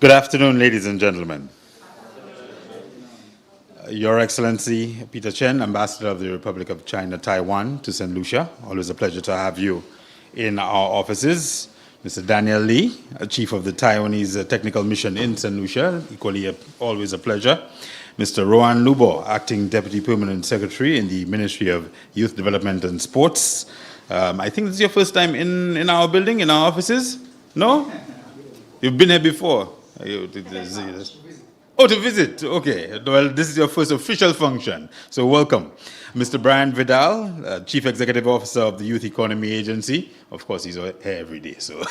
Good afternoon, ladies and gentlemen. Your Excellency Peter Chen, Ambassador of the Republic of China, Taiwan to St. Lucia. Always a pleasure to have you in our offices. Mr. Daniel Lee, Chief of the Taiwanese Technical Mission in St. Lucia, equally always a pleasure. Mr. Rohan Lubo, Acting Deputy Permanent Secretary in the Ministry of Youth Development and Sports. I think this is your first time in our building, in our offices? No? You've been here before? Oh, to visit. Okay. Well, this is your first official function. So welcome. Mr. Brian Vidal, Chief Executive Officer of the Youth Economy Agency. Of course, he's here every day, so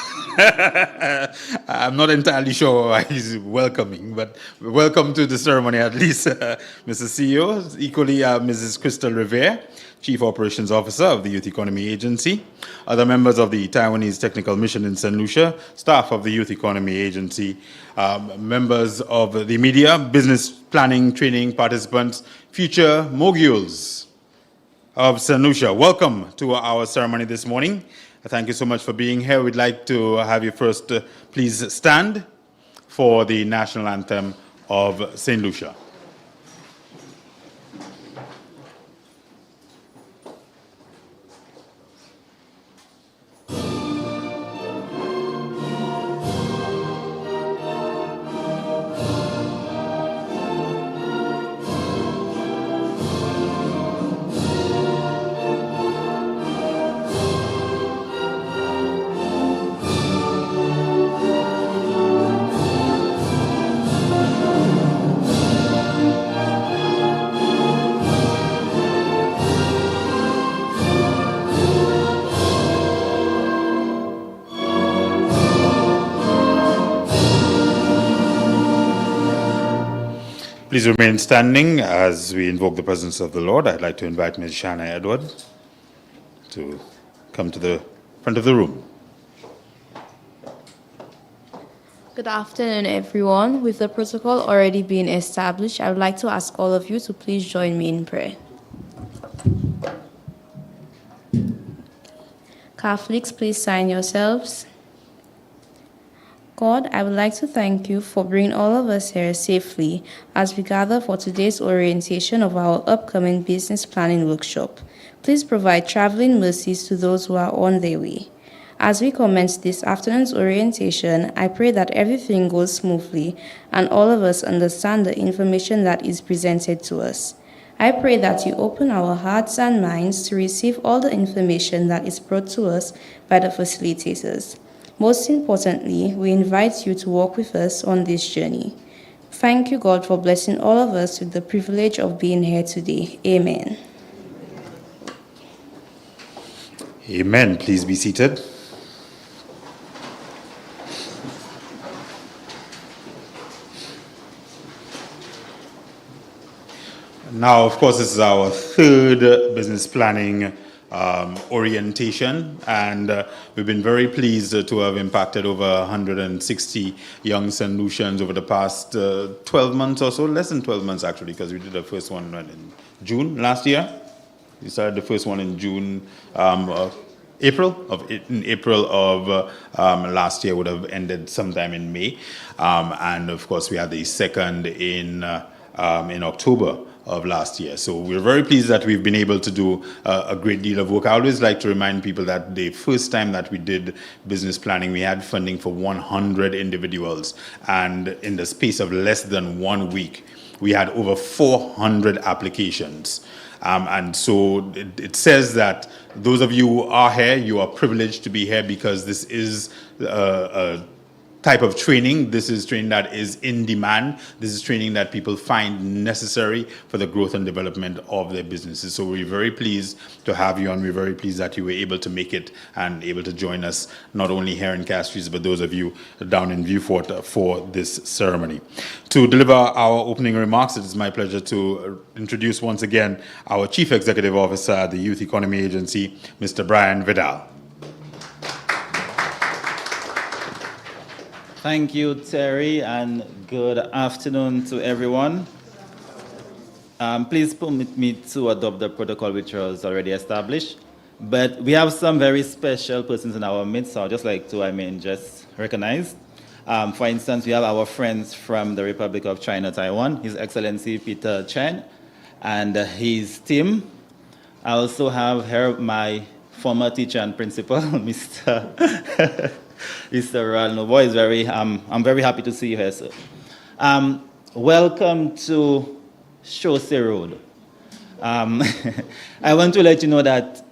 I'm not entirely sure why he's welcoming, but welcome to the ceremony at least, Mr. CEO. Equally, Mrs. Crystal Revere, Chief Operations Officer of the Youth Economy Agency, other members of the Taiwanese Technical Mission in St. Lucia, staff of the Youth Economy Agency, members of the media, business planning, training participants, future moguls of St. Lucia. Welcome to our ceremony this morning. Thank you so much for being here. We'd like to have you first please stand for the national anthem of St. Lucia. Please remain standing as we invoke the presence of the Lord. I'd like to invite Ms. Shanna Edward to come to the front of the room. Good afternoon, everyone. With the protocol already being established, I would like to ask all of you to please join me in prayer. Catholics, please sign yourselves. God, I would like to thank you for bringing all of us here safely as we gather for today's orientation of our upcoming business planning workshop. Please provide traveling mercies to those who are on their way. As we commence this afternoon's orientation, I pray that everything goes smoothly and all of us understand the information that is presented to us. I pray that you open our hearts and minds to receive all the information that is brought to us by the facilitators. Most importantly, we invite you to walk with us on this journey. Thank you, God, for blessing all of us with the privilege of being here today. Amen. Amen. Please be seated. Now, of course, this is our third business planning orientation, and we've been very pleased to have impacted over 160 young St. Lucians over the past 12 months or so, less than 12 months actually, because we did the first one in June last year. We started the first one in June, April of last year, would have ended sometime in May, and of course we had the second in October of last year. So we're very pleased that we've been able to do a great deal of work. I always like to remind people that the first time that we did business planning, we had funding for 100 individuals. And in the space of less than 1 week, we had over 400 applications. And so it says that those of you who are here, you are privileged to be here because this is a type of training. This is training that is in demand. This is training that people find necessary for the growth and development of their businesses. So we're very pleased to have you, and we're very pleased that you were able to make it and able to join us, not only here in Castries, but those of you down in Vieux-Fort for this ceremony. To deliver our opening remarks, it is my pleasure to introduce once again our Chief Executive Officer at the Youth Economy Agency, Mr. Brian Vidal. Thank you, Terry, and good afternoon to everyone. Please permit me to adopt the protocol which was already established. But we have some very special persons in our midst, so I'd just like to, just recognize. For instance, we have our friends from the Republic of China, Taiwan, His Excellency Peter Chen and his team. I also have here my former teacher and principal, Mr. Mr. Ral Novo. I'm very happy to see you here, sir. Welcome to Chaussee Road. I want to let you know that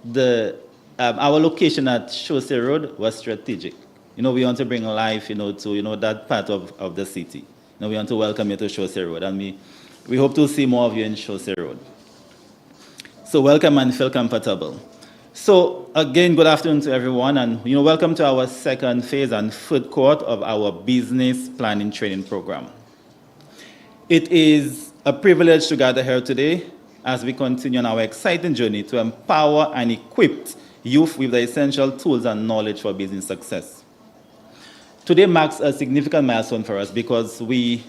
our location at Chaussee Road was strategic. We want to bring life, to, that part of the city. We want to welcome you to Chaussee Road, and we hope to see more of you in Chaussee Road. So welcome and feel comfortable. So again, good afternoon to everyone, and welcome to our second phase and food court of our business planning training program. It is a privilege to gather here today as we continue on our exciting journey to empower and equip youth with the essential tools and knowledge for business success. Today marks a significant milestone for us because we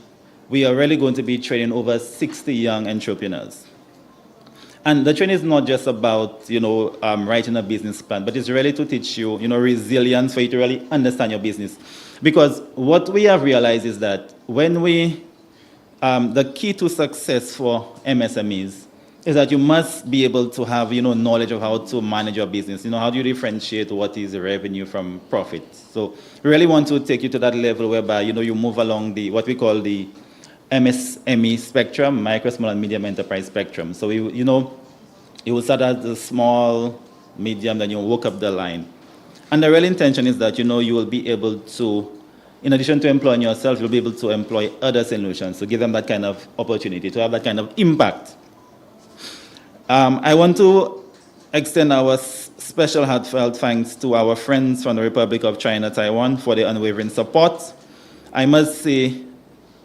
are really going to be training over 60 young entrepreneurs. And the training is not just about, writing a business plan, but it's really to teach you, resilience for you to really understand your business. Because what we have realized is that when the key to success for MSMEs is that you must be able to have, knowledge of how to manage your business. How do you differentiate what is revenue from profit? So we really want to take you to that level whereby, you move along what we call the MSME spectrum, micro, small, and medium enterprise spectrum. So, you will start at the small, medium, then you work up the line. And the real intention is that, you will be able to, in addition to employing yourself, you'll be able to employ other solutions, to give them that kind of opportunity, to have that kind of impact. I want to extend our special heartfelt thanks to our friends from the Republic of China, Taiwan, for their unwavering support. I must say,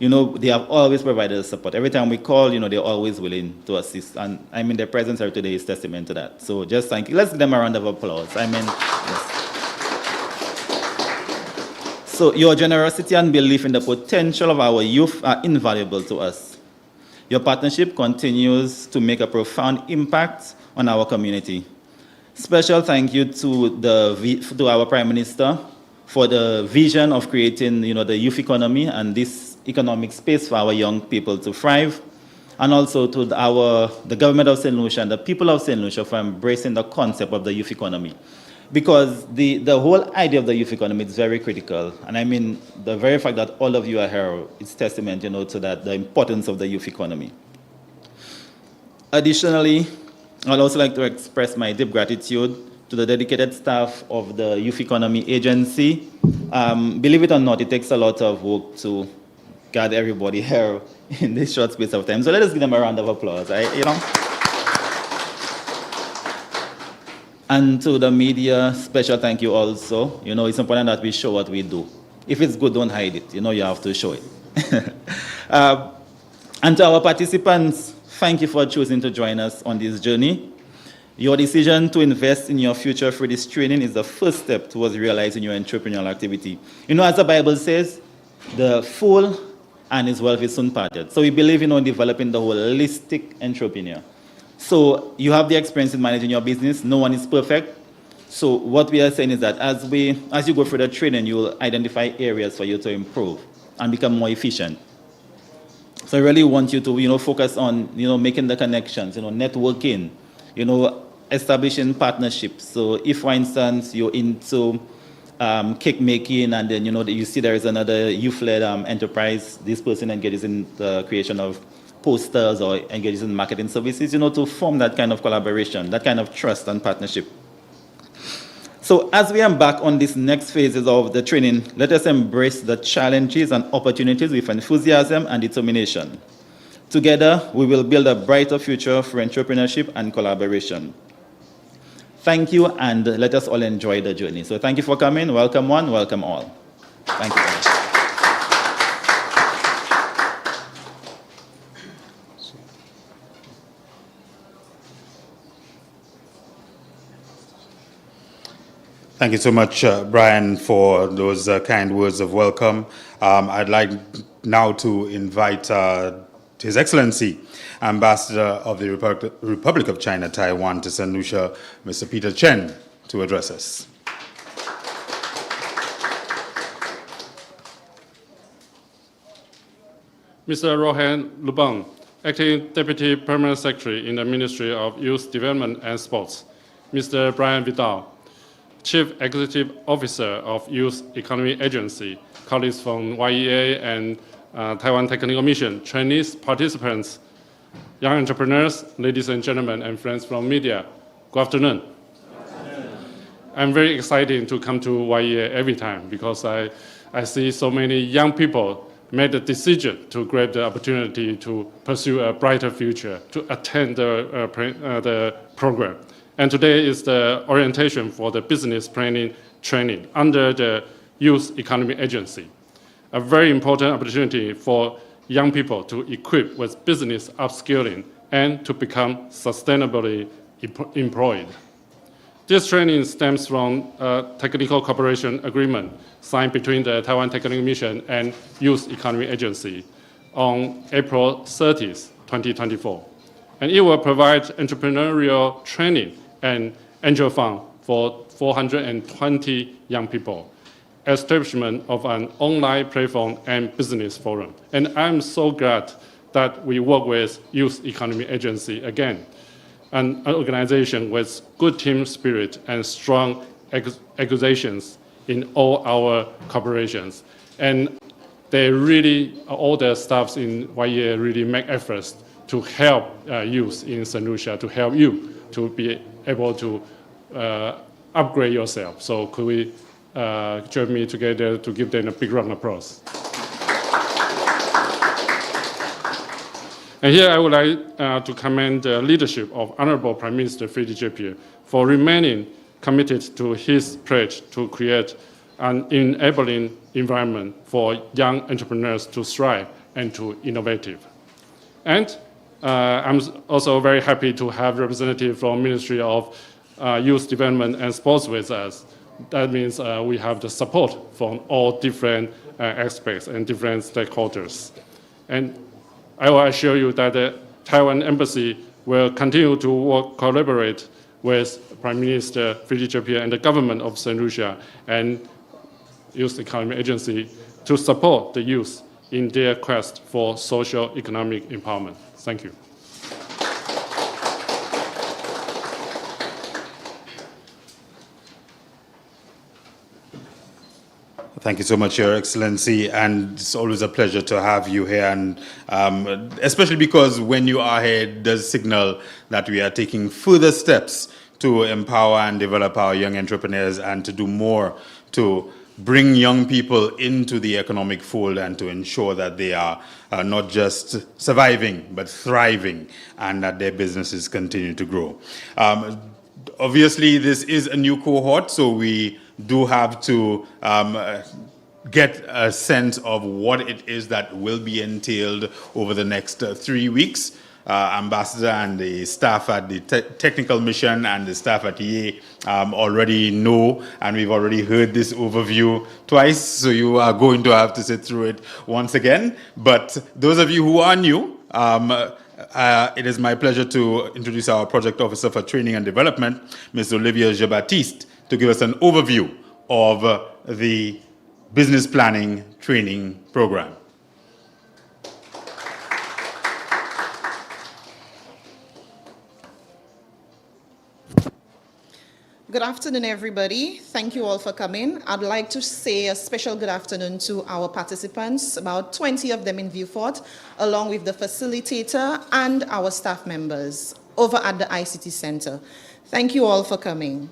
they have always provided support. Every time we call, they're always willing to assist. And their presence here today is testament to that. So just thank you. Let's give them a round of applause. Yes. So your generosity and belief in the potential of our youth are invaluable to us. Your partnership continues to make a profound impact on our community. Special thank you to our Prime Minister for the vision of creating, the youth economy and this economic space for our young people to thrive, and also to the government of St. Lucia and the people of St. Lucia for embracing the concept of the youth economy. Because the whole idea of the youth economy is very critical. And the very fact that all of you are here is testament, to that, the importance of the youth economy. Additionally, I'd also like to express my deep gratitude to the dedicated staff of the Youth Economy Agency. Believe it or not, it takes a lot of work to gather everybody here in this short space of time. So let us give them a round of applause. And to the media, special thank you also. It's important that we show what we do. If it's good, don't hide it. You have to show it. And to our participants, thank you for choosing to join us on this journey. Your decision to invest in your future through this training is the first step towards realizing your entrepreneurial activity. As the Bible says, the fool and his wealth is soon parted. So we believe in developing the holistic entrepreneur. So you have the experience in managing your business. No one is perfect. So what we are saying is that as you go through the training, you will identify areas for you to improve and become more efficient. So I really want you to, focus on, making the connections, networking, establishing partnerships. So if, for instance, you're into cake making, and then you see there is another youth-led enterprise, this person engages in the creation of posters or engages in marketing services, to form that kind of collaboration, that kind of trust and partnership. So as we embark on this next phases of the training, let us embrace the challenges and opportunities with enthusiasm and determination. Together, we will build a brighter future for entrepreneurship and collaboration. Thank you, and let us all enjoy the journey. So thank you for coming. Welcome one, welcome all. Thank you. Thank you so much, Brian, for those kind words of welcome. I'd like now to invite His Excellency, Ambassador of the Republic of China, Taiwan to St. Lucia, Mr. Peter Chen, to address us. Mr. Rohan Lubang, Acting Deputy Permanent Secretary in the Ministry of Youth Development and Sports. Mr. Brian Vidal, Chief Executive Officer of Youth Economy Agency, colleagues from YEA and Taiwan Technical Mission, trainees, participants, young entrepreneurs, ladies and gentlemen, and friends from media. Good afternoon. I'm very excited to come to YEA every time because I see so many young people made the decision to grab the opportunity to pursue a brighter future, to attend the program. And today is the orientation for the business planning training under the Youth Economy Agency. A very important opportunity for young people to equip with business upskilling and to become sustainably employed. This training stems from a technical cooperation agreement signed between the Taiwan Technical Mission and Youth Economy Agency on April 30th, 2024. And it will provide entrepreneurial training and angel fund for 420 young people, establishment of an online platform and business forum. And I'm so glad that we work with Youth Economy Agency again, an organization with good team spirit and strong accusations in all our corporations. And they really, all the staffs in YEA really make efforts to help youth in St. Lucia, to help you to be able to upgrade yourself. So could we join me together to give them a big round of applause? And here I would like to commend the leadership of Honorable Prime Minister Philip J. for remaining committed to his pledge to create an enabling environment for young entrepreneurs to thrive and to innovate. And I'm also very happy to have representatives from Ministry of Youth Development and Sports with us. That means we have the support from all different aspects and different stakeholders. And I will assure you that the Taiwan Embassy will continue to collaborate with Prime Minister Philip J. and the government of St. Lucia and Youth Economy Agency to support the youth in their quest for social economic empowerment. Thank you. Thank you so much, Your Excellency, and it's always a pleasure to have you here, and especially because when you are here, it does signal that we are taking further steps to empower and develop our young entrepreneurs and to do more to bring young people into the economic fold and to ensure that they are not just surviving, but thriving, and that their businesses continue to grow. Obviously, this is a new cohort, so we do have to get a sense of what it is that will be entailed over the next 3 weeks. Ambassador and the staff at the Technical Mission and the staff at EA already know, and we've already heard this overview twice, so you are going to have to sit through it once again. But those of you who are new, it is my pleasure to introduce our Project Officer for Training and Development, Ms. Olivia Jean-Baptiste, to give us an overview of the Business Planning Training Program. Good afternoon, everybody. Thank you all for coming. I'd like to say a special good afternoon to our participants, about 20 of them in Vieux-Fort, along with the facilitator and our staff members over at the ICT Center. Thank you all for coming.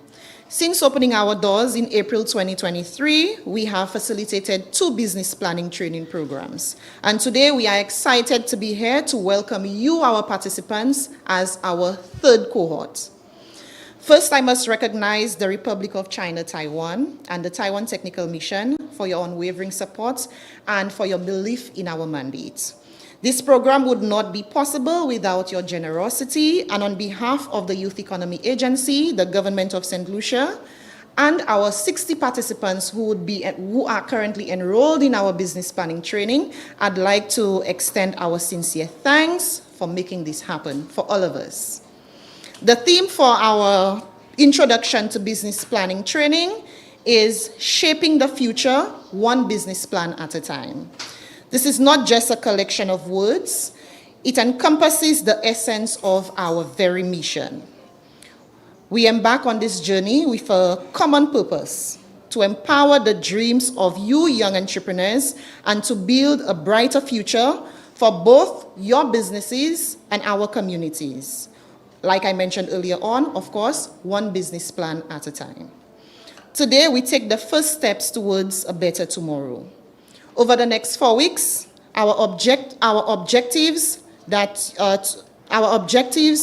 Since opening our doors in April 2023, we have facilitated 2 business planning training programs. And today we are excited to be here to welcome you, our participants, as our 3rd cohort. First, I must recognize the Republic of China, Taiwan, and the Taiwan Technical Mission for your unwavering support and for your belief in our mandate. This program would not be possible without your generosity, and on behalf of the Youth Economy Agency, the Government of St. Lucia, and our 60 participants who are currently enrolled in our business planning training, I'd like to extend our sincere thanks for making this happen for all of us. The theme for our introduction to business planning training is Shaping the Future, One Business Plan at a Time. This is not just a collection of words. It encompasses the essence of our very mission. We embark on this journey with a common purpose: to empower the dreams of you young entrepreneurs and to build a brighter future for both your businesses and our communities. Like I mentioned earlier on, of course, one business plan at a time. Today, we take the first steps towards a better tomorrow. Over the next 4 weeks, our objectives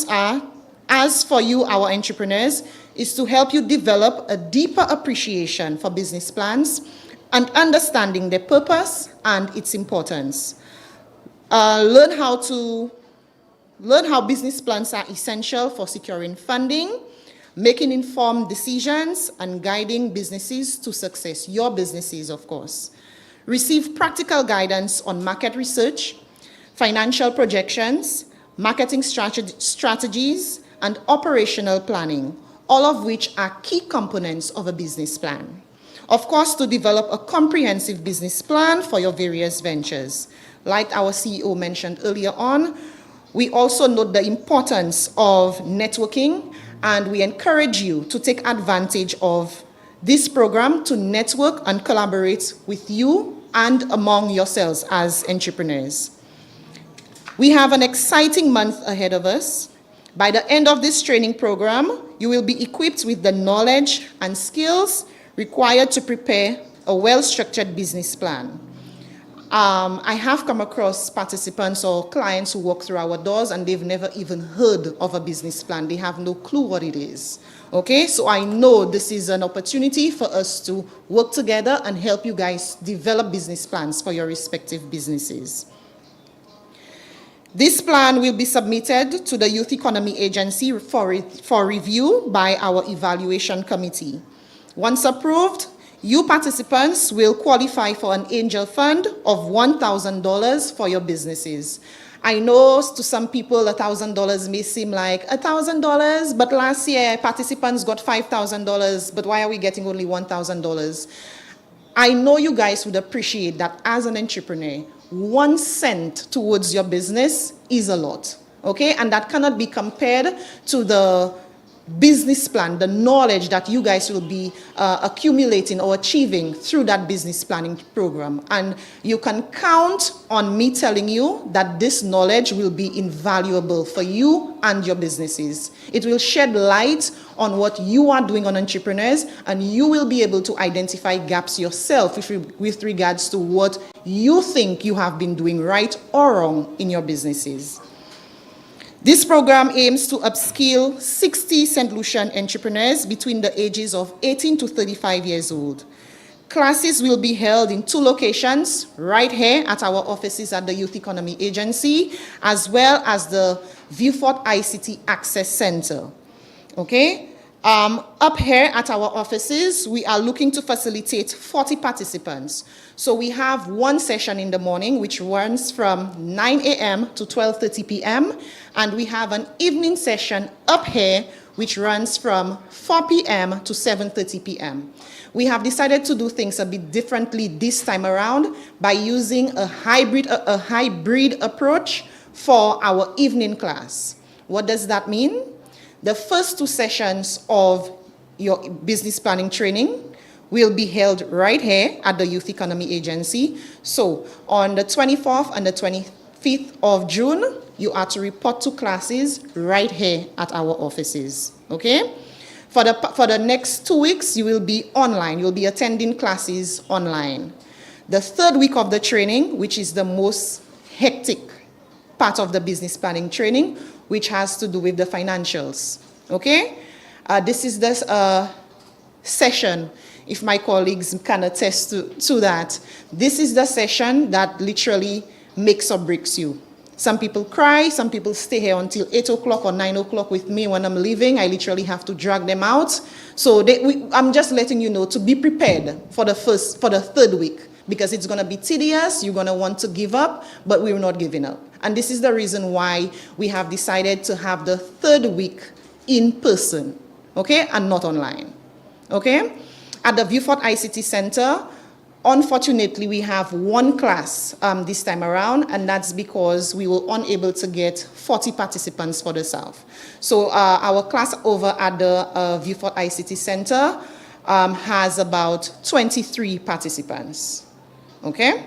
are, as for you, our entrepreneurs, is to help you develop a deeper appreciation for business plans and understanding their purpose and its importance. Learn how business plans are essential for securing funding, making informed decisions, and guiding businesses to success, your businesses, of course. Receive practical guidance on market research, financial projections, marketing strategies, and operational planning, all of which are key components of a business plan. Of course, to develop a comprehensive business plan for your various ventures. Like our CEO mentioned earlier on, we also note the importance of networking, and we encourage you to take advantage of this program to network and collaborate with you and among yourselves as entrepreneurs. We have an exciting month ahead of us. By the end of this training program, you will be equipped with the knowledge and skills required to prepare a well-structured business plan. I have come across participants or clients who walk through our doors and they've never even heard of a business plan. They have no clue what it is. Okay, so I know this is an opportunity for us to work together and help you guys develop business plans for your respective businesses. This plan will be submitted to the Youth Economy Agency for review by our evaluation committee. Once approved, you participants will qualify for an angel fund of $1,000 for your businesses. I know to some people $1,000 may seem like $1,000, but last year participants got $5,000, but why are we getting only $1,000? I know you guys would appreciate that as an entrepreneur, 1 cent towards your business is a lot, okay? And that cannot be compared to the business plan, the knowledge that you guys will be accumulating or achieving through that business planning program. And you can count on me telling you that this knowledge will be invaluable for you and your businesses. It will shed light on what you are doing on entrepreneurs, and you will be able to identify gaps yourself with regards to what you think you have been doing right or wrong in your businesses. This program aims to upskill 60 St. Lucian entrepreneurs between the ages of 18 to 35 years old. Classes will be held in 2 locations, right here at our offices at the Youth Economy Agency, as well as the Viewfort ICT Access Center. Okay? Up here at our offices, we are looking to facilitate 40 participants. So we have 1 session in the morning, which runs from 9 a.m. to 12:30 p.m., and we have an evening session up here, which runs from 4 p.m. to 7:30 p.m. We have decided to do things a bit differently this time around by using a hybrid approach for our evening class. What does that mean? The first 2 sessions of your business planning training will be held right here at the Youth Economy Agency. So on the 24th and the 25th of June, you are to report to classes right here at our offices, okay? For the next 2 weeks, you will be online. You'll be attending classes online. The 3rd week of the training, which is the most hectic part of the business planning training, which has to do with the financials, okay? This is the session, if my colleagues can attest to that. This is the session that literally makes or breaks you. Some people cry, some people stay here until 8 o'clock or 9 o'clock with me when I'm leaving. I literally have to drag them out. So I'm just letting you know to be prepared for the 3rd week, because it's going to be tedious, you're going to want to give up, but we're not giving up. And this is the reason why we have decided to have the 3rd week in person, okay, and not online, okay? At the Viewfort ICT Center, Unfortunately, we have one class this time around, and that's because we were unable to get 40 participants for the South. So our class over at the Viewfort ICT Center has about 23 participants, okay?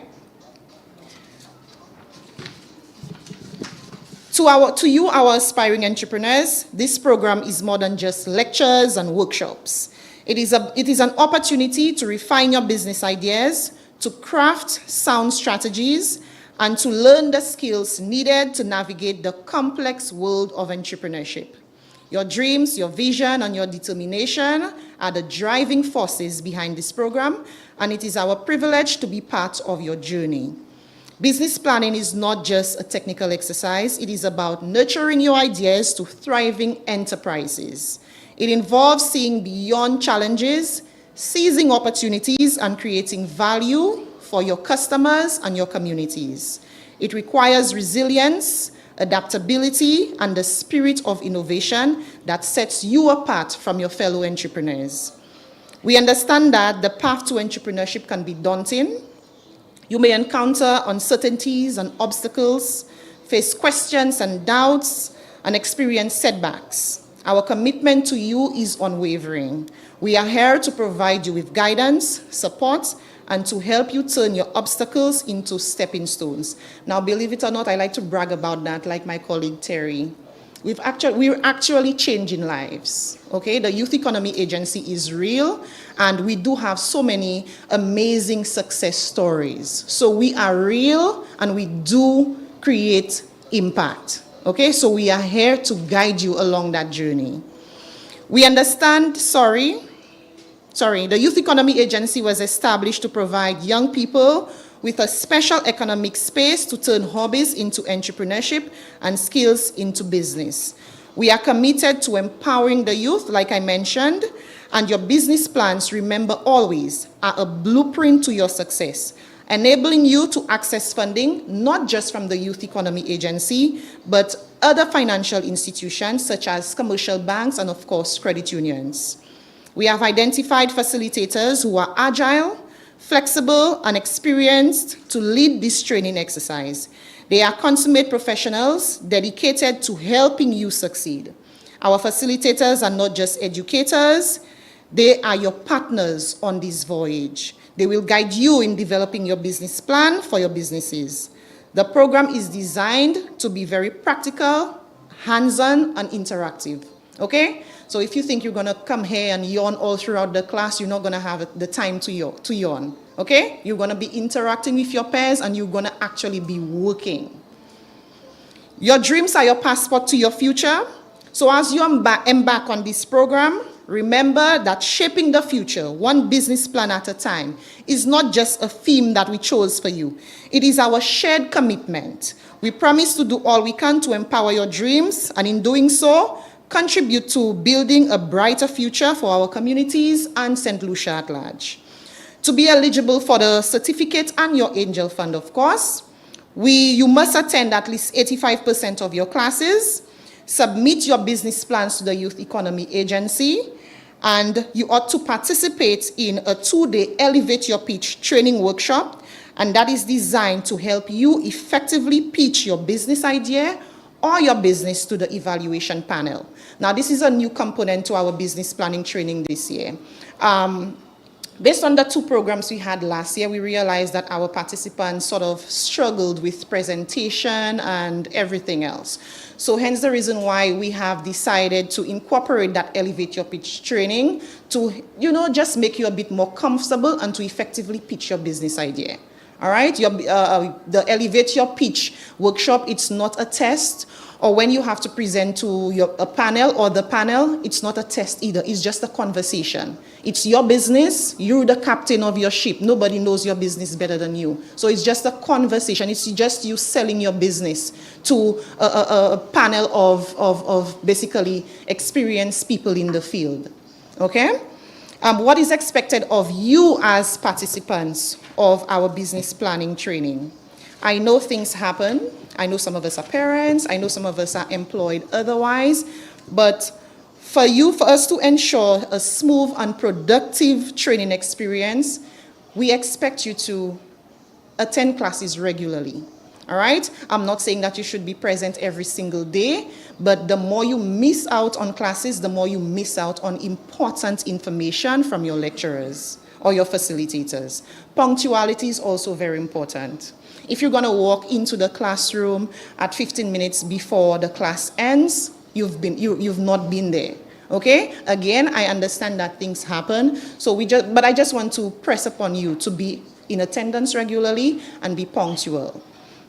To you, our aspiring entrepreneurs, this program is more than just lectures and workshops. It is an opportunity to refine your business ideas, to craft sound strategies, and to learn the skills needed to navigate the complex world of entrepreneurship. Your dreams, your vision, and your determination are the driving forces behind this program, and it is our privilege to be part of your journey. Business planning is not just a technical exercise, it is about nurturing your ideas to thriving enterprises. It involves seeing beyond challenges, seizing opportunities, and creating value for your customers and your communities. It requires resilience, adaptability, and the spirit of innovation that sets you apart from your fellow entrepreneurs. We understand that the path to entrepreneurship can be daunting. You may encounter uncertainties and obstacles, face questions and doubts, and experience setbacks. Our commitment to you is unwavering. We are here to provide you with guidance, support, and to help you turn your obstacles into stepping stones. Now, believe it or not, I like to brag about that, like my colleague Terry. We're actually changing lives, okay? The Youth Economy Agency is real, and we do have so many amazing success stories. So we are real, and we do create impact, okay? So we are here to guide you along that journey. We understand, the Youth Economy Agency was established to provide young people with a special economic space to turn hobbies into entrepreneurship and skills into business. We are committed to empowering the youth, like I mentioned, and your business plans, remember always, are a blueprint to your success, enabling you to access funding, not just from the Youth Economy Agency, but other financial institutions such as commercial banks and, of course, credit unions. We have identified facilitators who are agile, flexible, and experienced to lead this training exercise. They are consummate professionals dedicated to helping you succeed. Our facilitators are not just educators, they are your partners on this voyage. They will guide you in developing your business plan for your businesses. The program is designed to be very practical, hands-on, and interactive, okay? So if you think you're gonna come here and yawn all throughout the class, you're not gonna have the time to yawn, okay? You're gonna be interacting with your peers and you're gonna actually be working. Your dreams are your passport to your future. So as you embark on this program, remember that shaping the future, one business plan at a time, is not just a theme that we chose for you. It is our shared commitment. We promise to do all we can to empower your dreams, and in doing so, contribute to building a brighter future for our communities and St. Lucia at large. To be eligible for the certificate and your Angel Fund, of course, you must attend at least 85% of your classes, submit your business plans to the Youth Economy Agency, and you ought to participate in a 2-day Elevate Your Pitch training workshop, and that is designed to help you effectively pitch your business idea or your business to the evaluation panel. Now, this is a new component to our business planning training this year. Based on the 2 programs we had last year, we realized that our participants sort of struggled with presentation and everything else. So hence the reason why we have decided to incorporate that Elevate Your Pitch training to, just make you a bit more comfortable and to effectively pitch your business idea. All right, the Elevate Your Pitch workshop, it's not a test, or when you have to present to a panel or the panel, it's not a test either, it's just a conversation. It's your business, you're the captain of your ship, nobody knows your business better than you. So it's just a conversation, it's just you selling your business to a panel of basically experienced people in the field, okay? What is expected of you as participants of our business planning training? I know things happen. I know some of us are parents. I know some of us are employed otherwise. But for us to ensure a smooth and productive training experience, we expect you to attend classes regularly. All right? I'm not saying that you should be present every single day, but the more you miss out on classes, the more you miss out on important information from your lecturers or your facilitators. Punctuality is also very important. If you're going to walk into the classroom at 15 minutes before the class ends, you've not been there. Okay? Again, I understand that things happen, but I just want to press upon you to be in attendance regularly and be punctual.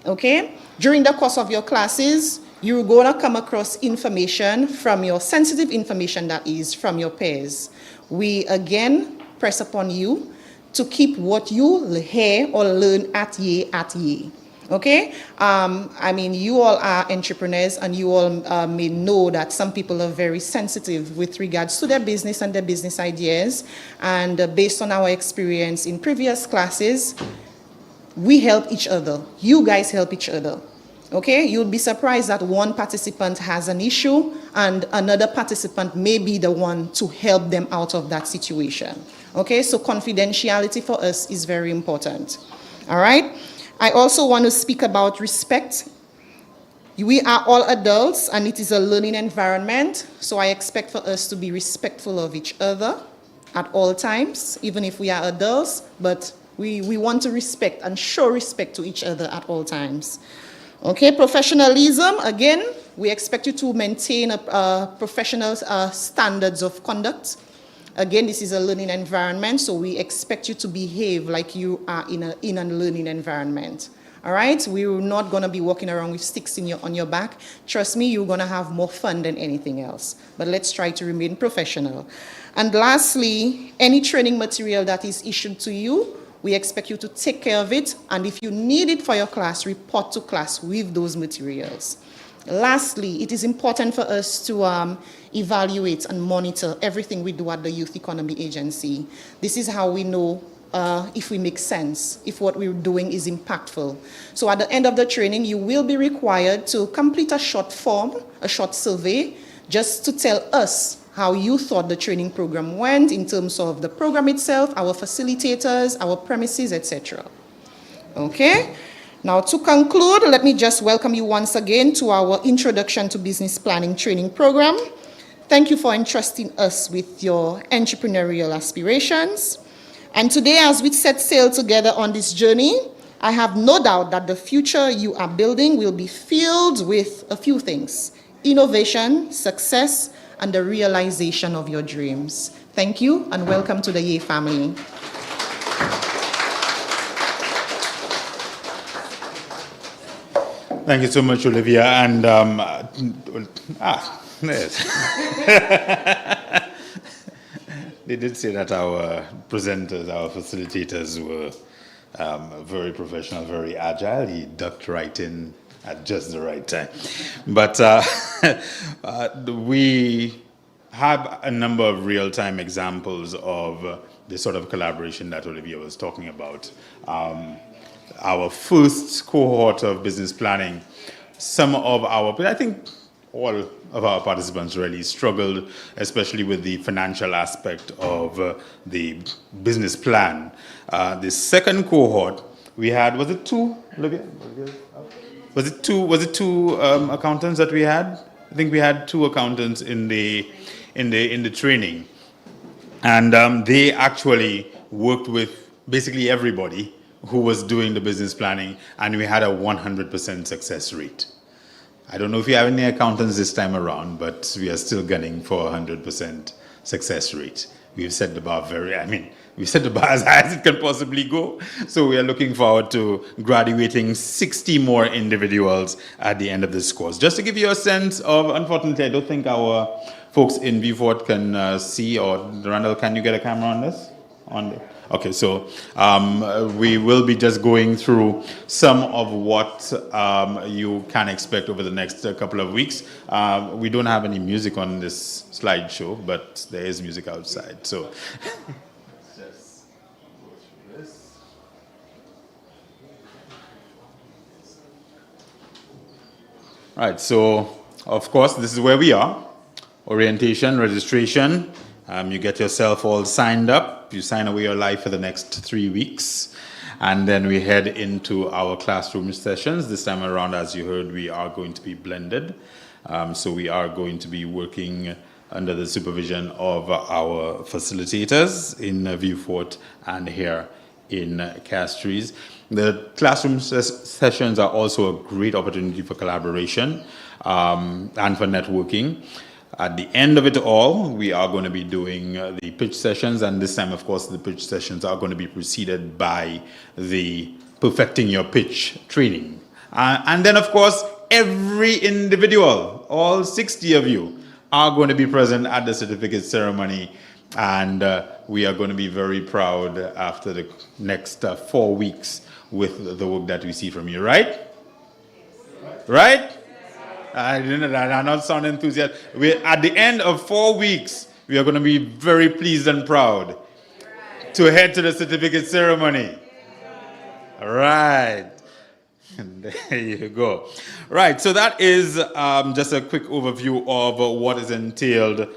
Okay? During the course of your classes, you're going to come across information from your sensitive information, that is, from your peers. We again press upon you to keep what you hear or learn at ye. Okay? I mean, you all are entrepreneurs, and you all may know that some people are very sensitive with regards to their business and their business ideas. And based on our experience in previous classes, we help each other. You guys help each other. Okay? You'll be surprised that one participant has an issue and another participant may be the one to help them out of that situation. Okay? So confidentiality for us is very important. All right? I also want to speak about respect. We are all adults and it is a learning environment, so I expect for us to be respectful of each other at all times, even if we are adults, but we want to respect and show respect to each other at all times. Okay, professionalism, again, we expect you to maintain a professional standards of conduct. Again, this is a learning environment, so we expect you to behave like you are in a learning environment. All right? We're not going to be walking around with sticks on your back. Trust me, you're going to have more fun than anything else. But let's try to remain professional. And lastly, any training material that is issued to you, we expect you to take care of it. And if you need it for your class, report to class with those materials. Lastly, it is important for us to evaluate and monitor everything we do at the Youth Economy Agency. This is how we know if we make sense, if what we're doing is impactful. So at the end of the training, you will be required to complete a short form, a short survey, just to tell us how you thought the training program went in terms of the program itself, our facilitators, our premises, etc. Okay? Now, to conclude, let me just welcome you once again to our Introduction to Business Planning training program. Thank you for entrusting us with your entrepreneurial aspirations. And today, as we set sail together on this journey, I have no doubt that the future you are building will be filled with a few things: innovation, success, and the realization of your dreams. Thank you, and welcome to the Ye family. Thank you so much, Olivia. And yes. They did say that our presenters, our facilitators were very professional, very agile. He ducked right in at just the right time. But we have a number of real-time examples of the sort of collaboration that Olivia was talking about. Our first cohort of business planning, but I think all of our participants really struggled, especially with the financial aspect of the business plan. The second cohort, we had, was it two, Olivia? Was it two accountants that we had? I think we had two accountants in the training, and they actually worked with basically everybody who was doing the business planning, and we had a 100% success rate. I don't know if you have any accountants this time around, but we are still gunning for a 100% success rate. We've set the bar we set the bar as high as it can possibly go. So we are looking forward to graduating 60 more individuals at the end of this course. Just to give you a sense of, unfortunately, I don't think our folks in Beaufort can see, or Randall, can you get a camera on this? Okay, so we will be just going through some of what you can expect over the next couple of weeks. We don't have any music on this slideshow, but there is music outside. So let's just go through this. Right, so of course, this is where we are. Orientation, registration. You get yourself all signed up. you sign away your life for the next 3 weeks. And then we head into our classroom sessions. This time around, as you heard, we are going to be blended. So we are going to be working under the supervision of our facilitators in Viewfort and here in Castries. The classroom sessions are also a great opportunity for collaboration and for networking. At the end of it all, we are going to be doing the pitch sessions, and this time, of course, the pitch sessions are going to be preceded by the perfecting your pitch training. And then, of course, every individual, all 60 of you, are going to be present at the certificate ceremony, and we are going to be very proud after the next 4 weeks with the work that we see from you, right? Right? I'm not sounding enthusiastic. At the end of 4 weeks, we are going to be very pleased and proud to head to the certificate ceremony. All right. And there you go. Right, so that is just a quick overview of what is entailed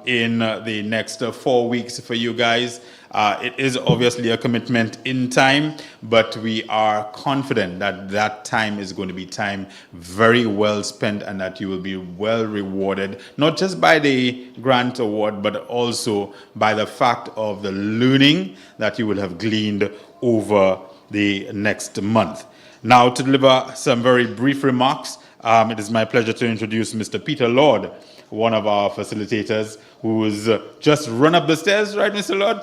in the next 4 weeks for you guys. It is obviously a commitment in time, but we are confident that that time is going to be time very well spent and that you will be well rewarded, not just by the grant award, but also by the fact of the learning that you will have gleaned over the next month. Now, to deliver some very brief remarks, it is my pleasure to introduce Mr. Peter Lord, one of our facilitators, who's just run up the stairs, right, Mr. Lord?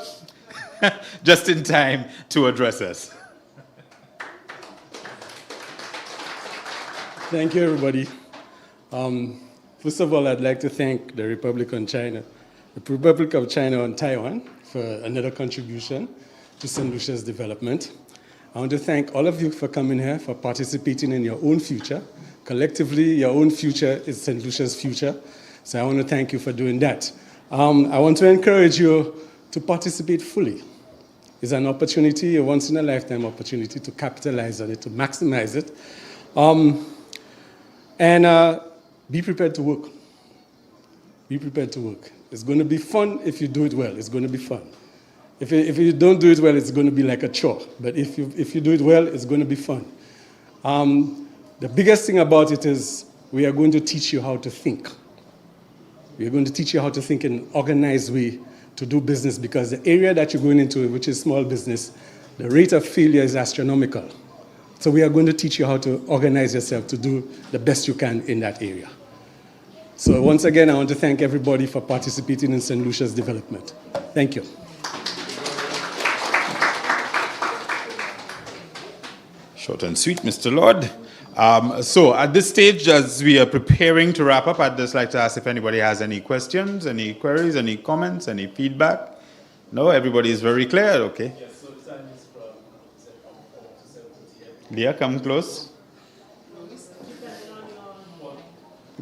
Just in time to address us. Thank you, everybody. First of all, I'd like to thank the Republic of China and Taiwan for another contribution to St. Lucia's development. I want to thank all of you for coming here, for participating in your own future. Collectively, your own future is St. Lucia's future. So I want to thank you for doing that. I want to encourage you to participate fully. It's an opportunity, a once-in-a-lifetime opportunity to capitalize on it, to maximize it. And be prepared to work. Be prepared to work. It's going to be fun if you do it well. It's going to be fun. If you don't do it well, it's going to be like a chore. But if you do it well, it's going to be fun. The biggest thing about it is we are going to teach you how to think. We are going to teach you how to think in an organized way to do business, because the area that you're going into, which is small business, the rate of failure is astronomical. So we are going to teach you how to organize yourself to do the best you can in that area. So once again, I want to thank everybody for participating in St. Lucia's development. Thank you. Short and sweet, Mr. Lord. So at this stage, as we are preparing to wrap up, I'd just like to ask if anybody has any questions, any queries, any comments, any feedback. No, everybody is very clear, okay? Yes, so the time is from 7:30 to 7:30. Leah, come close.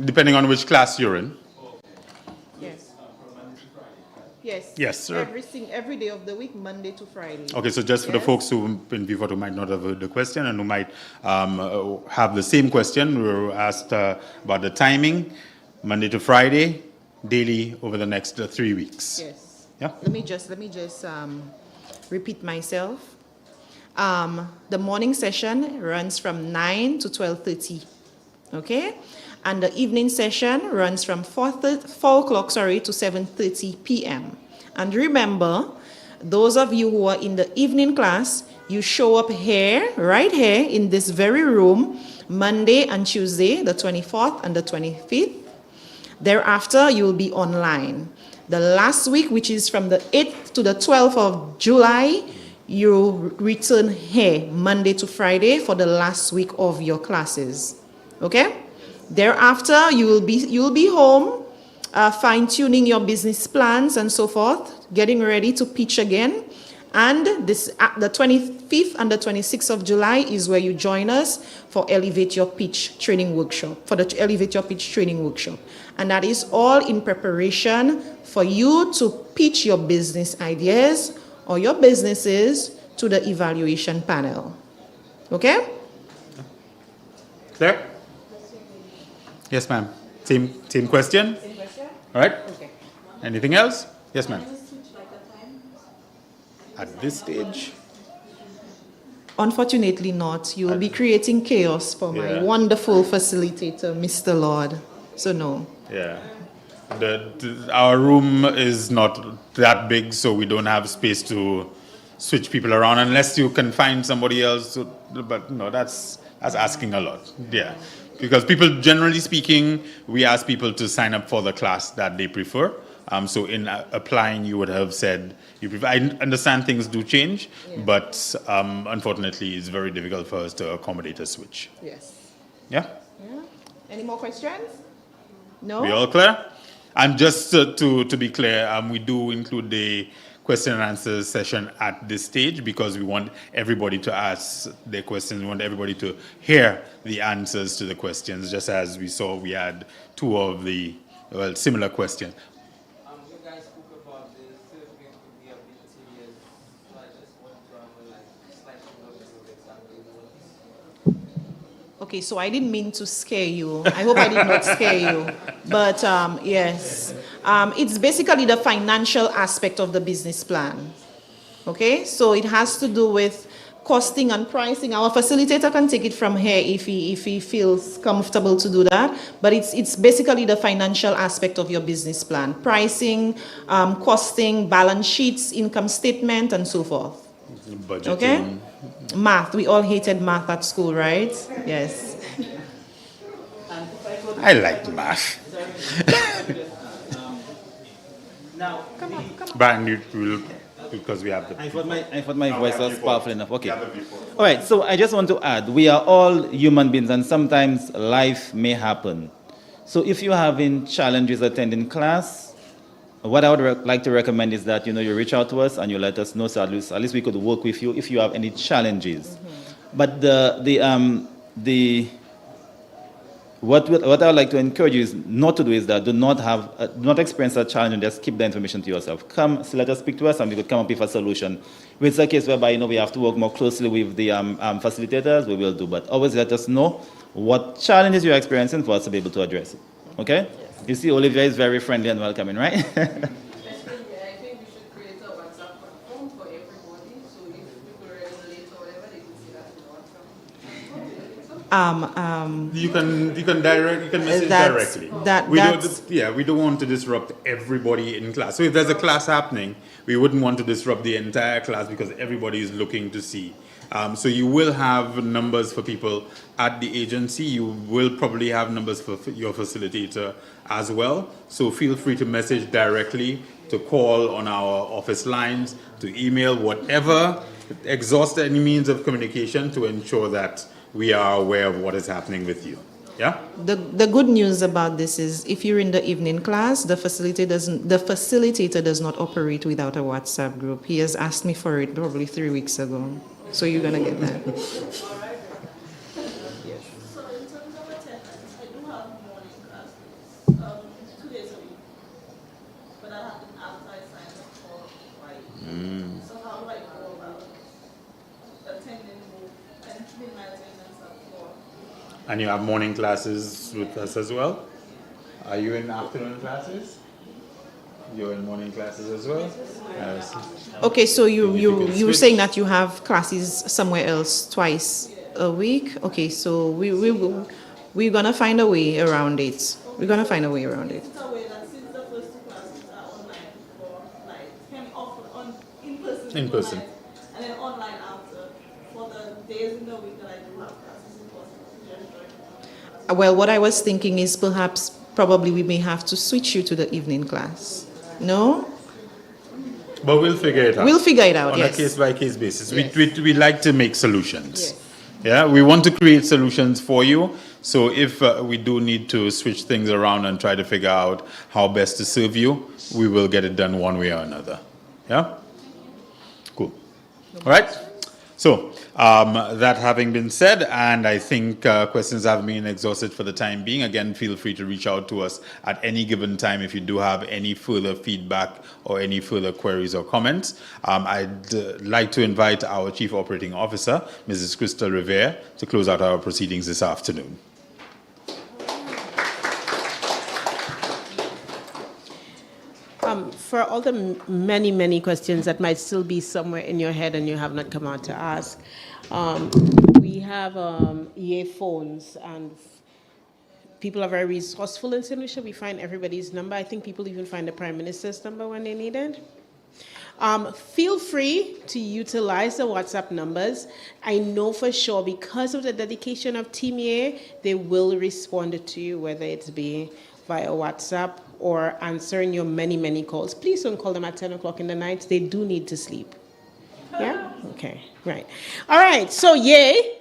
Depending on which class you're in. Yes. Yes. Yes, sir. Every day of the week, Monday to Friday. Okay, so just for the folks who in Viewfort who might not have heard the question and who might have the same question, we were asked about the timing, Monday to Friday, daily over the next 3 weeks. Yes. Yeah. Let me just repeat myself. The morning session runs from 9 to 12:30. Okay? And the evening session runs from 4 o'clock to 7:30 p.m. And remember, those of you who are in the evening class, you show up here, right here in this very room, Monday and Tuesday, the 24th and the 25th. Thereafter, you will be online. The last week, which is from the 8th to the 12th of July, you return here, Monday to Friday, for the last week of your classes. Okay? Thereafter, you will be home, fine-tuning your business plans and so forth, getting ready to pitch again. And the 25th and the 26th of July is where you join us for Elevate Your Pitch Training Workshop, And that is all in preparation for you to pitch your business ideas or your businesses to the evaluation panel. Okay? Clear? Yes, ma'am. Same question? Same question? All right. Okay. Anything else? Yes, ma'am. at this stage? Unfortunately not. You will be creating chaos for my Yeah. wonderful facilitator, Mr. Lord. So no. Yeah. Our room is not that big, so we don't have space to switch people around unless you can find somebody else. But no, that's asking a lot. Yeah. Because people, generally speaking, we ask people to sign up for the class that they prefer. So in applying, you would have said you prefer. I understand things do change, but unfortunately, it's very difficult for us to accommodate a switch. Yes. Yeah? Yeah. Any more questions? No? We all clear? And just to be clear, we do include the question and answer session at this stage because we want everybody to ask their questions. We want everybody to hear the answers to the questions, just as we saw we had two of the similar questions. You guys spoke about the survey could be a bit tedious, so I just want to have a slightly longer example. Okay, so I didn't mean to scare you. I hope I did not scare you. But yes, it's basically the financial aspect of the business plan. Okay, so it has to do with costing and pricing. Our facilitator can take it from here if he feels comfortable to do that. But it's basically the financial aspect of your business plan. Pricing, costing, balance sheets, income statement, and so forth. Budgeting. Okay? Math. We all hated math at school, right? Yes. I like math. Now, Brian, you will, because we have the... I thought my voice was powerful enough. Okay. All right, so I just want to add, we are all human beings and sometimes life may happen. So if you're having challenges attending class, what I would like to recommend is that, you reach out to us and you let us know, so at least we could work with you if you have any challenges. But what I would like to encourage you is not to do is that do not experience a challenge and just keep the information to yourself. Come, so let us speak to us and we could come up with a solution. If it's a case whereby we have to work more closely with the facilitators, we will do. But always let us know what challenges you're experiencing for us to be able to address it. Okay? Yes. You see, Olivia is very friendly and welcoming, right? I think we should create a WhatsApp form for everybody, so if people are late or whatever, they can see that in the WhatsApp. You can message directly. We don't want to disrupt everybody in class. So if there's a class happening, we wouldn't want to disrupt the entire class because everybody is looking to see. So you will have numbers for people at the agency. You will probably have numbers for your facilitator as well. So feel free to message directly, to call on our office lines, to email, whatever. Exhaust any means of communication to ensure that we are aware of what is happening with you. Yeah? The good news about this is if you're in the evening class, the facilitator does not operate without a WhatsApp group. He has asked me for it probably 3 weeks ago. So you're going to get that. So in terms of attendance, I do have morning classes 2 days a week, but that happened after I signed up for Friday. So how do I go about attending both and keeping my attendance up for? And you have morning classes with us as well? Are you in afternoon classes? You're in morning classes as well? Yes. Okay, so you were switch. saying that you have classes somewhere else twice a week? Okay, so we're going to find a way around it. We're going to find a way around it. It's a way that since the first 2 classes are online for can be offered in person. In person. Night, and then online after. For the days in the week that I do have classes in person, just join. Well, what I was thinking is probably we may have to switch you to the evening class. No? But we'll figure it out. We'll figure it out, on yes. a case-by-case basis. Yes. We like to make solutions. Yeah, we want to create solutions for you. So if we do need to switch things around and try to figure out how best to serve you, we will get it done one way or another. Yeah? Cool. All right? So, that having been said, and I think questions have been exhausted for the time being, again, feel free to reach out to us at any given time if you do have any further feedback or any further queries or comments. I'd like to invite our Chief Operating Officer, Mrs. Crystal Revere, to close out our proceedings this afternoon. for all the many, many questions that might still be somewhere in your head and you have not come out to ask, we have EA phones, and people are very resourceful in St. Lucia. We find everybody's number. I think people even find the Prime Minister's number when they need it. Feel free to utilize the WhatsApp numbers. I know for sure because of the dedication of Team EA, they will respond to you, whether it be via WhatsApp or answering your many, many calls. Please don't call them at 10 o'clock in the night. They do need to sleep. Yeah? Okay, right. All right, so yay.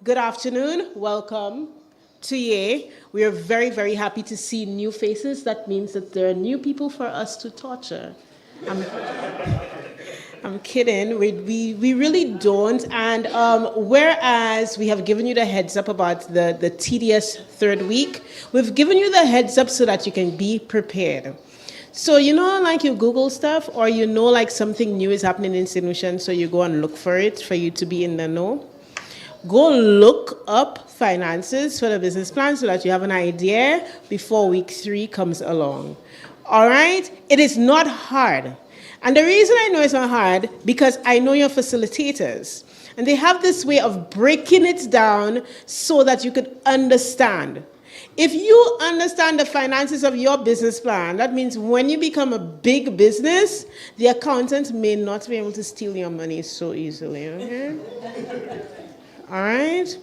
Good afternoon. Welcome to Yay. We are very, very happy to see new faces. That means that there are new people for us to torture. I'm kidding. We really don't. And whereas we have given you the heads up about the tedious third week, we've given you the heads up so that you can be prepared. So you know, like you Google stuff, or you know, like something new is happening in St. Lucia, so you go and look for it for you to be in the know. Go look up finances for the business plan so that you have an idea before week 3 comes along. All right? It is not hard. And the reason I know it's not hard, because I know your facilitators. And they have this way of breaking it down so that you could understand. If you understand the finances of your business plan, that means when you become a big business, the accountant may not be able to steal your money so easily. Okay? All right?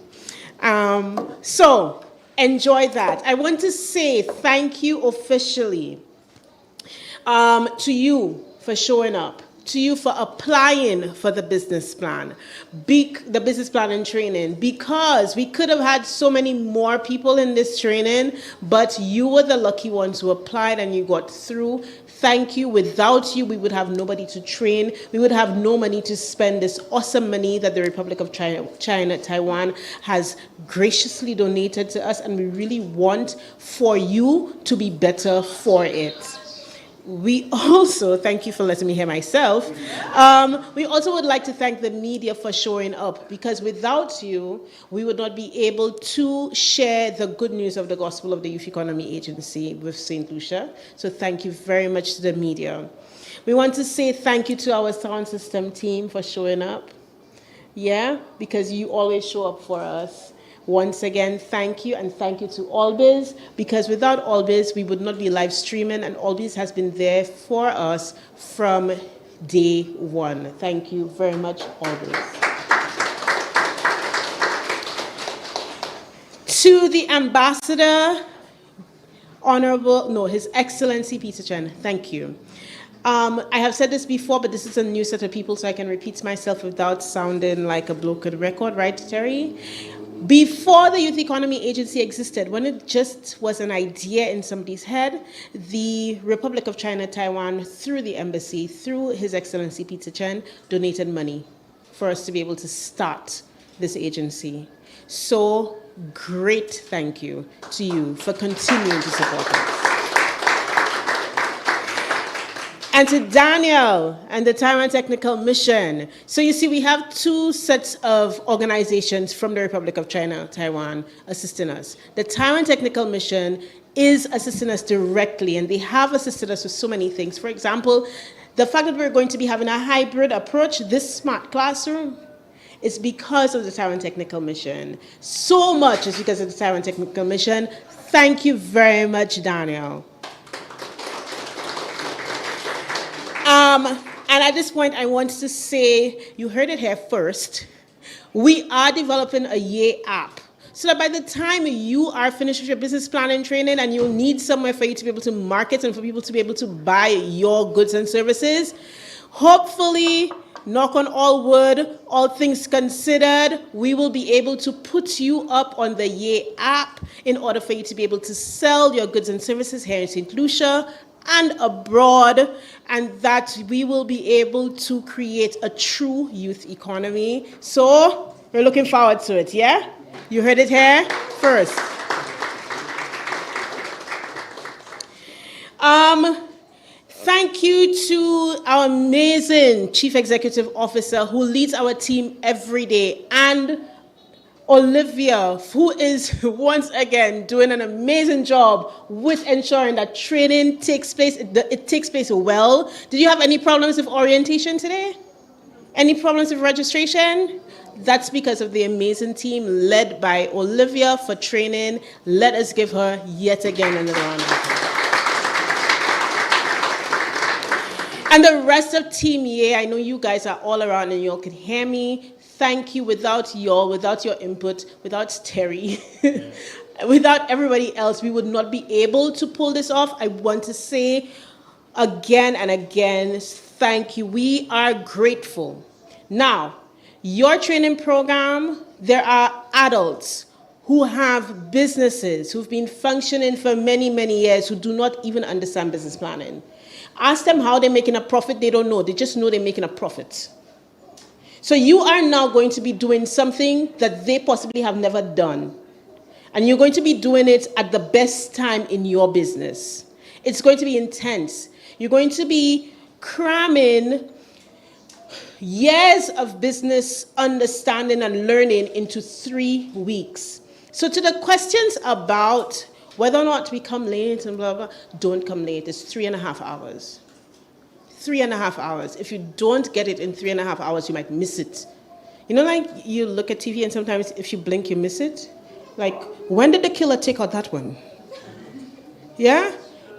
So, enjoy that. I want to say thank you officially to you for showing up, to you for applying for the business plan, the business plan and training, because we could have had so many more people in this training, but you were the lucky ones who applied and you got through. Thank you. Without you, we would have nobody to train. We would have no money to spend this awesome money that the Republic of China, Taiwan has graciously donated to us, and we really want for you to be better for it. We also, thank you for letting me hear myself, we also would like to thank the media for showing up, because without you, we would not be able to share the good news of the gospel of the Youth Economy Agency with St. Lucia. So thank you very much to the media. We want to say thank you to our sound system team for showing up. Yeah, because you always show up for us. Once again, thank you, and thank you to Allbiz, because without Allbiz, we would not be live streaming, and Allbiz has been there for us from day one. Thank you very much, Allbiz. To the Ambassador, His Excellency Peter Chen, thank you. I have said this before, but this is a new set of people, so I can repeat myself without sounding like a broken record, right, Terry? Before the Youth Economy Agency existed, when it just was an idea in somebody's head, the Republic of China, Taiwan, through the embassy, through His Excellency Peter Chen, donated money for us to be able to start this agency. So, great thank you to you for continuing to support us. And to Daniel and the Taiwan Technical Mission. So you see, we have 2 sets of organizations from the Republic of China, Taiwan, assisting us. The Taiwan Technical Mission is assisting us directly, and they have assisted us with so many things. For example, the fact that we're going to be having a hybrid approach, this smart classroom, is because of the Taiwan Technical Mission. So much is because of the Taiwan Technical Mission. Thank you very much, Daniel. And at this point, I want to say, you heard it here first, we are developing a Yay app, so that by the time you are finished with your business plan and training and you need somewhere for you to be able to market and for people to be able to buy your goods and services, hopefully, knock on all wood, all things considered, we will be able to put you up on the Yay app in order for you to be able to sell your goods and services here in St. Lucia and abroad, and that we will be able to create a true youth economy. So we're looking forward to it, yeah? You heard it here first. Thank you to our amazing Chief Executive Officer who leads our team every day, and Olivia, who is once again doing an amazing job with ensuring that training takes place, it takes place well. Did you have any problems with orientation today? Any problems with registration? That's because of the amazing team led by Olivia for training. Let us give her yet again another round of applause. And the rest of Team Yay, I know you guys are all around and you all can hear me. Thank you. Without y'all, without your input, without Terry, without everybody else, we would not be able to pull this off. I want to say again and again, thank you. We are grateful. Now, your training program, there are adults who have businesses, who've been functioning for many, many years, who do not even understand business planning. Ask them how they're making a profit, they don't know. They just know they're making a profit. So you are now going to be doing something that they possibly have never done. And you're going to be doing it at the best time in your business. It's going to be intense. You're going to be cramming years of business understanding and learning into 3 weeks. So to the questions about whether or not we come late and blah, blah, don't come late. It's 3.5 hours. 3.5 hours. If you don't get it in 3.5 hours, you might miss it. You know, like you look at TV and sometimes if you blink, you miss it. Like, when did the killer take out that one? Yeah?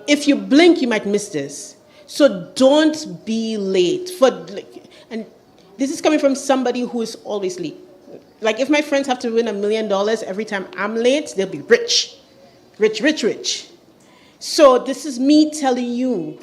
If you blink, you might miss this. So don't be late. And this is coming from somebody who is always late. Like, if my friends have to win $1 million every time I'm late, they'll be rich. Rich, rich, rich. So this is me telling you,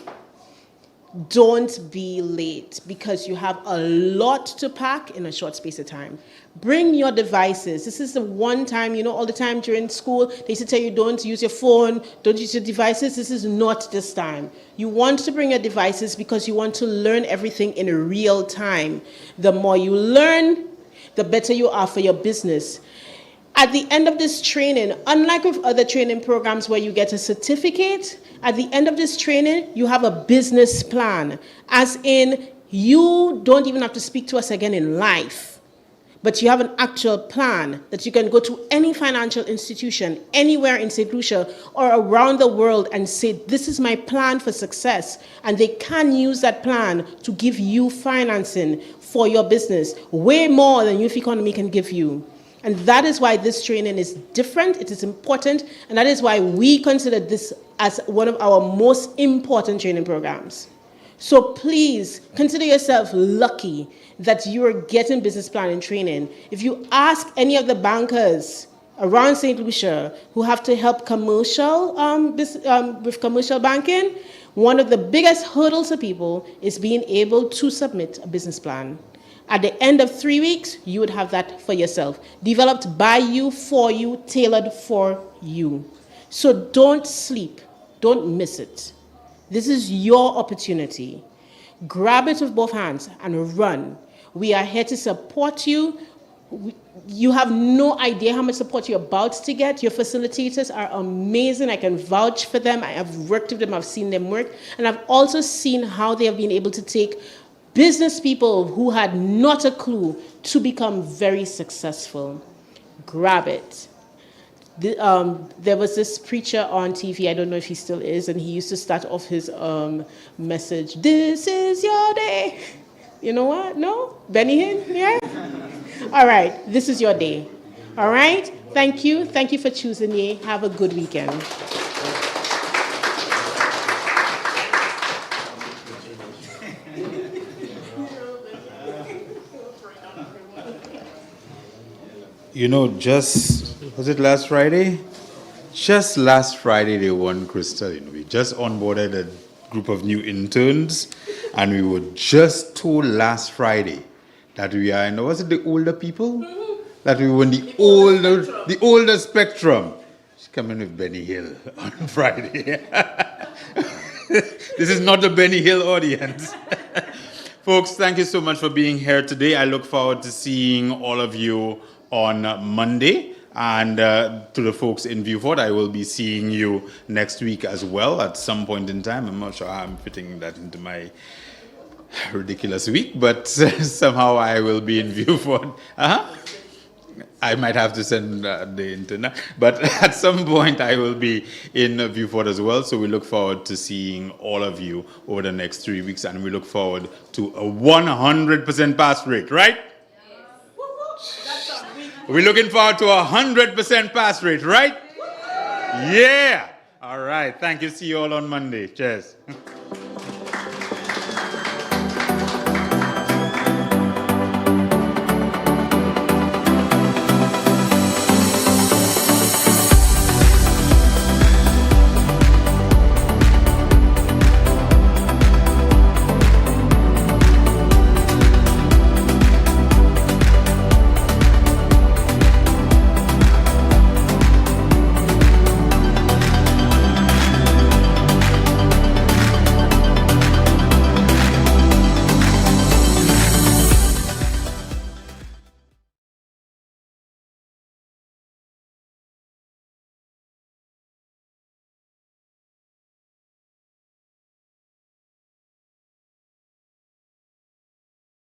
don't be late because you have a lot to pack in a short space of time. Bring your devices. This is the one time, you know, all the time during school, they used to tell you don't use your phone, don't use your devices. This is not this time. You want to bring your devices because you want to learn everything in real time. The more you learn, the better you are for your business. At the end of this training, unlike with other training programs where you get a certificate, at the end of this training, you have a business plan. As in, you don't even have to speak to us again in life, but you have an actual plan that you can go to any financial institution, anywhere in St. Lucia or around the world and say, this is my plan for success. And they can use that plan to give you financing for your business, way more than Youth Economy can give you. And that is why this training is different, it is important, and that is why we consider this as one of our most important training programs. So please consider yourself lucky that you are getting business planning training. If you ask any of the bankers around St. Lucia who have to help commercial with commercial banking, one of the biggest hurdles for people is being able to submit a business plan. At the end of 3 weeks, you would have that for yourself. Developed by you, for you, tailored for you. So don't sleep. Don't miss it. This is your opportunity. Grab it with both hands and run. We are here to support you. You have no idea how much support you're about to get. Your facilitators are amazing. I can vouch for them. I have worked with them. I've seen them work. And I've also seen how they have been able to take business people who had not a clue to become very successful. Grab it. There was this preacher on TV, I don't know if he still is, and he used to start off his message, "This is your day." You know what? No? Benny Hinn? Yeah? All right, this is your day. All right? Thank you. Thank you for choosing me. Have a good weekend. You know, was it last Friday? Just last Friday, they won Crystal. You know, we just onboarded a group of new interns, and we were just told last Friday that we are, was it the older people? That we were in the older spectrum. She's coming with Benny Hill on Friday. This is not the Benny Hill audience. Folks, thank you so much for being here today. I look forward to seeing all of you on Monday. And to the folks in Viewfort, I will be seeing you next week as well at some point in time. I'm not sure how I'm fitting that into my ridiculous week, but somehow I will be in Viewfort. I might have to send the internet, but at some point I will be in Viewport as well. So we look forward to seeing all of you over the next 3 weeks, and we look forward to a 100% pass rate, right? We're looking forward to a 100% pass rate, right? Yeah. All right. Thank you. See you all on Monday. Cheers.